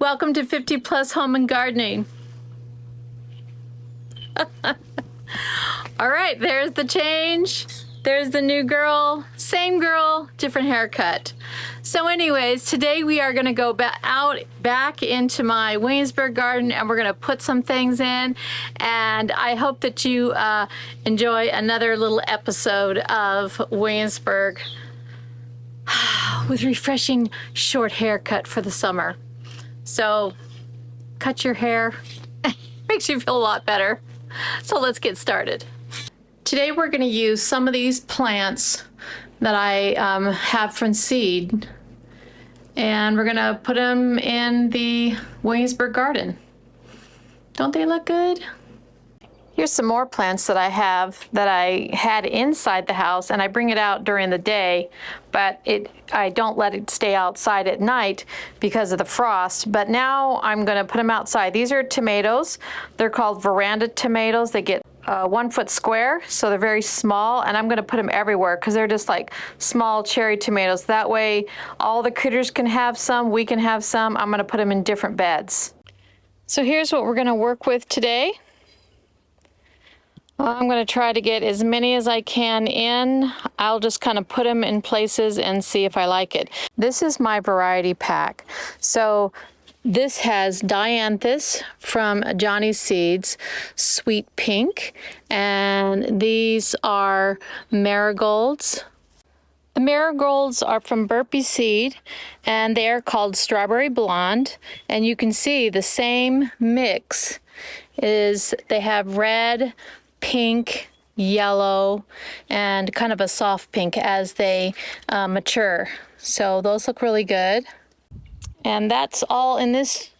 Welcome to 50 Plus Home and Gardening. All right, there's the change. There's the new girl, same girl, different haircut. So anyways, today we are gonna go back into my Williamsburg garden and we're gonna put some things in. And I hope that you enjoy another little episode of Williamsburg with refreshing short haircut for the summer. So cut your hair, makes you feel a lot better. So let's get started. Today we're going to use some of these plants that I have from seed, and we're going to put them in the Williamsburg garden. Don't they look good? Here's some more plants that I have that I had inside the house, and I bring it out during the day, but I don't let it stay outside at night because of the frost. But now I'm going to put them outside. These are tomatoes. They're called veranda tomatoes. They get 1 foot square, so they're very small, and I'm going to put them everywhere because they're just like small cherry tomatoes. That way all the critters can have some, we can have some. I'm going to put them in different beds. So here's what we're going to work with today. I'm going to try to get as many as I can in. I'll just kind of put them in places and see if I like it. This is my variety pack. So this has dianthus from Johnny's Seeds, sweet pink, and these are marigolds. The marigolds are from Burpee Seed, and they are called strawberry blonde. And you can see the same mix is they have red, pink, yellow, and kind of a soft pink as they mature. So those look really good. And that's all in this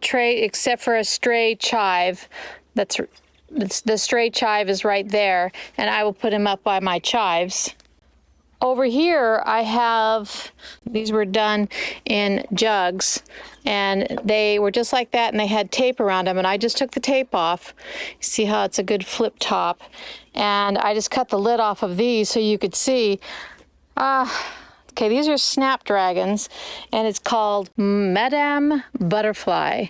tray except for a stray chive. The stray chive is right there, and I will put him up by my chives. Over here I have, these were done in jugs, and they were just like that, and they had tape around them, and I just took the tape off. See how it's a good flip top, and I just cut the lid off of these so you could see. Okay, these are snapdragons, and it's called Madame Butterfly,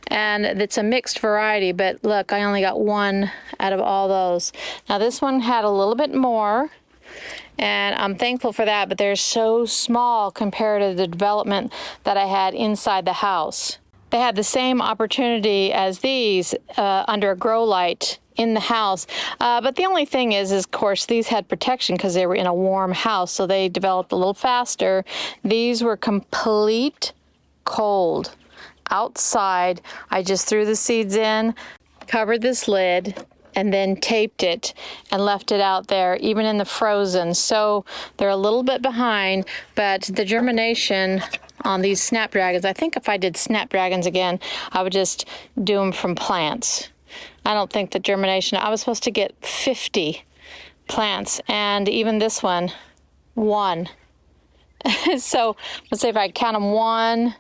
and it's a mixed variety, but look, I only got one out of all those. Now this one had a little bit more, and I'm thankful for that, but they're so small compared to the development that I had inside the house. They had the same opportunity as these under a grow light in the house, but the only thing is of course these had protection because they were in a warm house, so they developed a little faster. These were complete cold outside. I just threw the seeds in, covered this lid, and then taped it and left it out there, even in the frozen. So they're a little bit behind, but the germination on these snapdragons, I think if I did snapdragons again, I would just do them from plants. I don't think the germination, I was supposed to get 50 plants, and even this one, 1. So let's say if I count them 1,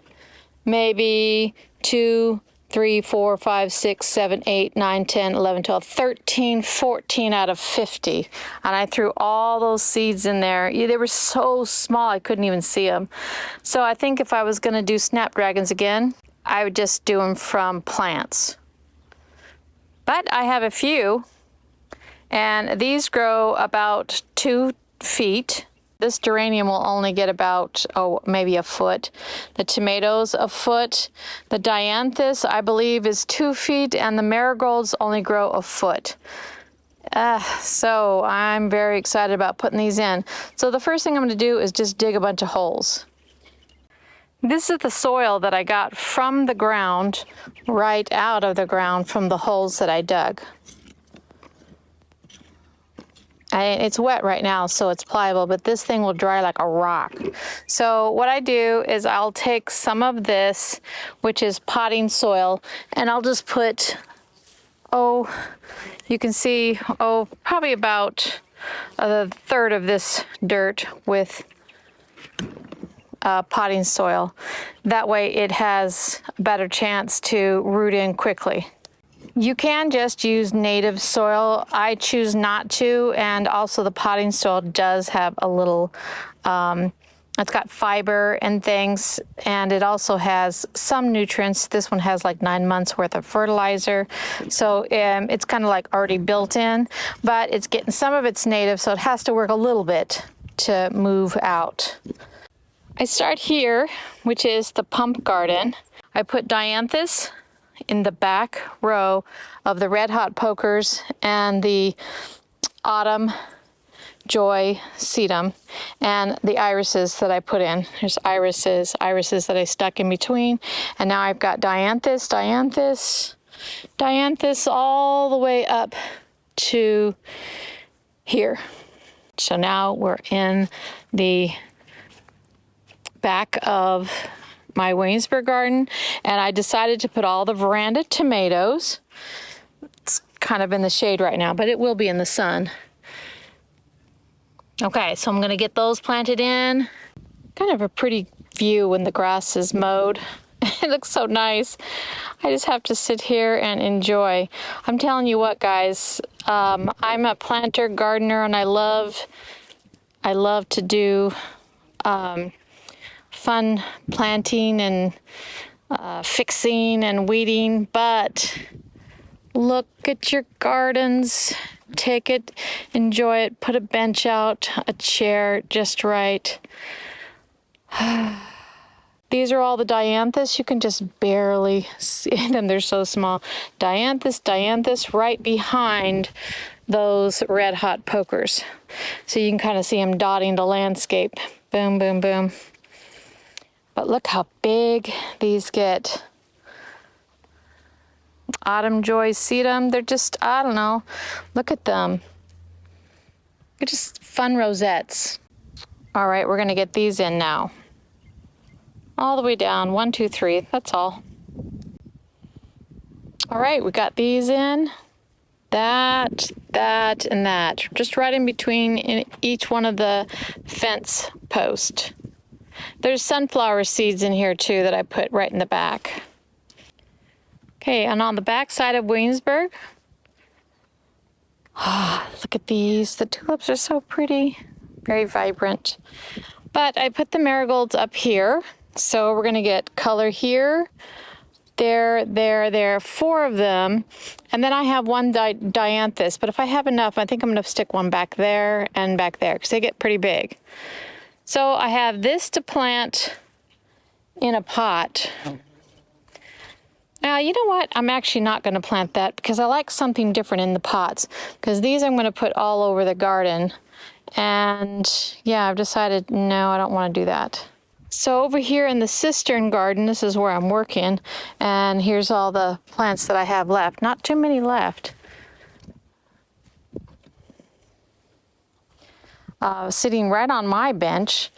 maybe 2, 3, 4, 5, 6, 7, 8, 9, 10, 11, 12, 13, 14 out of 50. And I threw all those seeds in there. They were so small I couldn't even see them. So I think if I was going to do snapdragons again, I would just do them from plants. But I have a few, and these grow about 2 feet. This geranium will only get about, maybe a foot. The tomatoes, a foot. The dianthus, I believe, is 2 feet, and the marigolds only grow a foot. So I'm very excited about putting these in. So the first thing I'm going to do is just dig a bunch of holes. This is the soil that I got from the ground, right out of the ground from the holes that I dug. It's wet right now, so it's pliable, but this thing will dry like a rock. So what I do is I'll take some of this, which is potting soil, and I'll just put, you can see, probably about a third of this dirt with potting soil. That way it has a better chance to root in quickly. You can just use native soil. I choose not to, and also the potting soil does have a little It's got fiber and things, and it also has some nutrients. This one has like 9 months worth of fertilizer. So it's kind of like already built in, but it's getting some of its native, so it has to work a little bit to move out. I start here, which is the pump garden. I put dianthus in the back row of the red hot pokers and the autumn joy sedum and the irises that I put in. There's irises that I stuck in between, and now I've got dianthus all the way up to here. So now we're in the back of my Williamsburg garden, and I decided to put all the veranda tomatoes. It's kind of in the shade right now, but it will be in the sun. Okay, so I'm going to get those planted in. Kind of a pretty view when the grass is mowed. It looks so nice. I just have to sit here and enjoy. I'm telling you what, guys, I'm a planter, gardener, and I love to do fun planting and fixing and weeding, but look at your gardens. Take it, enjoy it, put a bench out, a chair just right. These are all the dianthus. You can just barely see them. They're so small. Dianthus right behind those red hot pokers. So you can kind of see them dotting the landscape. Boom, boom, boom. But look how big these get. Autumn joy sedum. They're just, I don't know. Look at them. They're just fun rosettes. All right, we're gonna get these in now. All the way down, 1, 2, 3, that's all. All right, we got these in. That, and that. Just right in between in each one of the fence posts. There's sunflower seeds in here too that I put right in the back. Okay, and on the back side of Williamsburg, look at these. The tulips are so pretty, very vibrant. But I put the marigolds up here, so we're gonna get color here, there, 4 of them. And then I have one dianthus, but if I have enough, I think I'm gonna stick one back there and back there, because they get pretty big. So I have this to plant in a pot. Now, you know what? I'm actually not going to plant that because I like something different in the pots, because these I'm going to put all over the garden. And yeah, I've decided, no, I don't want to do that. So over here in the cistern garden, this is where I'm working, and here's all the plants that I have left. Not too many left. Sitting right on my bench.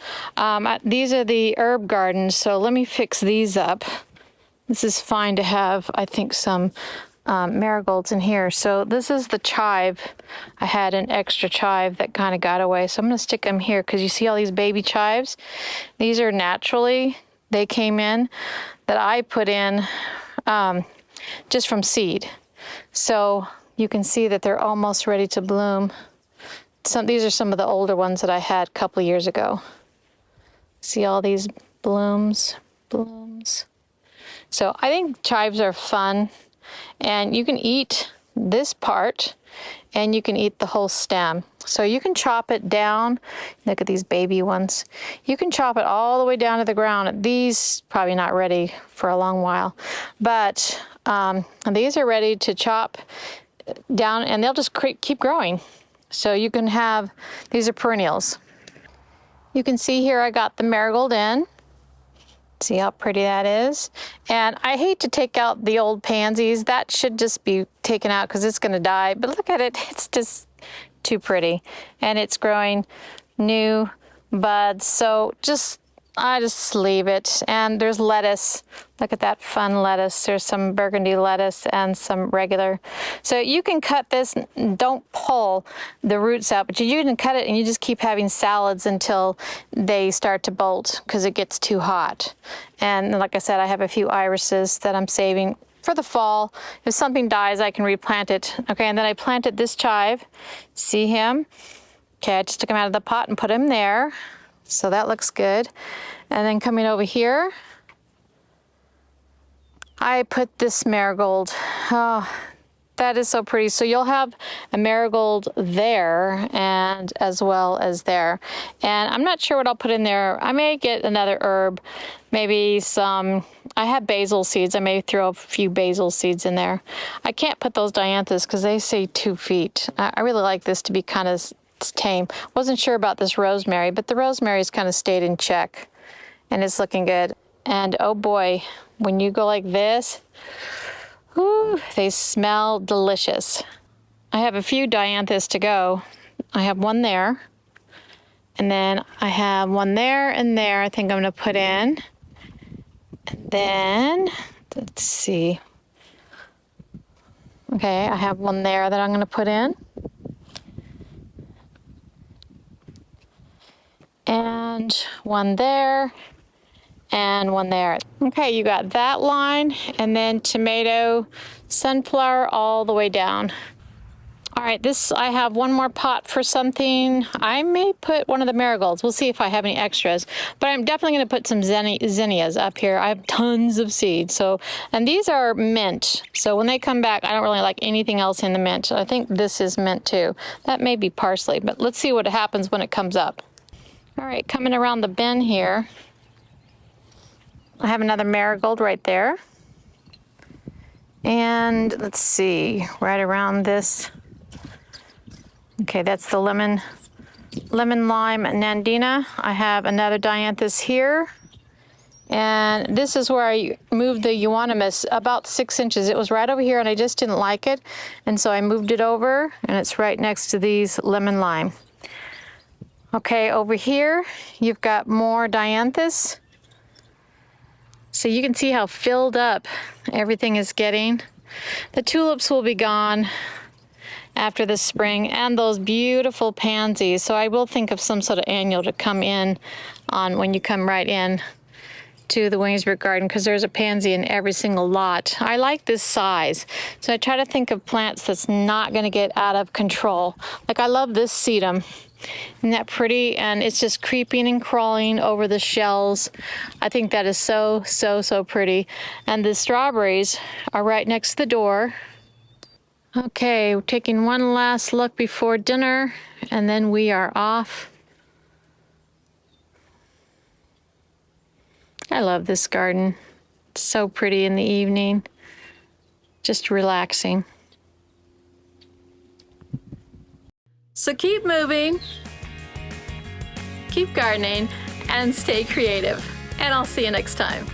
These are the herb gardens, so let me fix these up. This is fine to have, I think, some marigolds in here. So this is the chive. I had an extra chive that kind of got away, so I'm going to stick them here because you see all these baby chives? These are naturally, they came in, that I put in just from seed. So you can see that they're almost ready to bloom. These are some of the older ones that I had a couple years ago. See all these blooms. So I think chives are fun, and you can eat this part and you can eat the whole stem. So you can chop it down. Look at these baby ones. You can chop it all the way down to the ground. These probably not ready for a long while, but these are ready to chop down, and they'll just keep growing. So you can have, these are perennials. You can see here I got the marigold in. See how pretty that is? And I hate to take out the old pansies. That should just be taken out because it's going to die. But look at it. It's just too pretty. And it's growing new buds. So I just leave it. And there's lettuce. Look at that fun lettuce. There's some burgundy lettuce and some regular. So you can cut this. Don't pull the roots out, but you can cut it and you just keep having salads until they start to bolt because it gets too hot. And like I said, I have a few irises that I'm saving for the fall. If something dies, I can replant it. Okay, and then I planted this chive. See him? Okay, I just took him out of the pot and put him there. So that looks good. And then coming over here, I put this marigold. Oh, that is so pretty. So you'll have a marigold there and as well as there. And I'm not sure what I'll put in there. I may get another herb, maybe some, I have basil seeds. I may throw a few basil seeds in there. I can't put those dianthus because they say 2 feet. I really like this to be kind of tame. Wasn't sure about this rosemary, but the rosemary's kind of stayed in check and it's looking good. And oh boy, when you go like this, ooh, they smell delicious. I have a few dianthus to go. I have one there, and then I have one there and there I think I'm gonna put in. And then, let's see. Okay, I have one there that I'm gonna put in. And one there. And one there. Okay, you got that line, and then tomato, sunflower all the way down. All right, this, I have one more pot for something. I may put one of the marigolds. We'll see if I have any extras, but I'm definitely gonna put some zinnias up here. I have tons of seeds, so, and these are mint. So when they come back, I don't really like anything else in the mint. I think this is mint too. That may be parsley, but let's see what happens when it comes up. All right, coming around the bin here, I have another marigold right there. And let's see, right around this. Okay, that's the lemon lime nandina. I have another dianthus here. And this is where I moved the euonymus about 6 inches. It was right over here and I just didn't like it. And so I moved it over and it's right next to these lemon lime. Okay, over here, you've got more dianthus. So you can see how filled up everything is getting. The tulips will be gone after the spring, and those beautiful pansies. So I will think of some sort of annual to come in on when you come right in to the Williamsburg garden, because there's a pansy in every single lot. I like this size. So I try to think of plants that's not gonna get out of control. Like I love this sedum. Isn't that pretty? And it's just creeping and crawling over the shells. I think that is so, so, so pretty. And the strawberries are right next to the door. Okay, we're taking one last look before dinner, and then we are off. I love this garden. It's so pretty in the evening. Just relaxing. So keep moving, keep gardening, and stay creative. And I'll see you next time.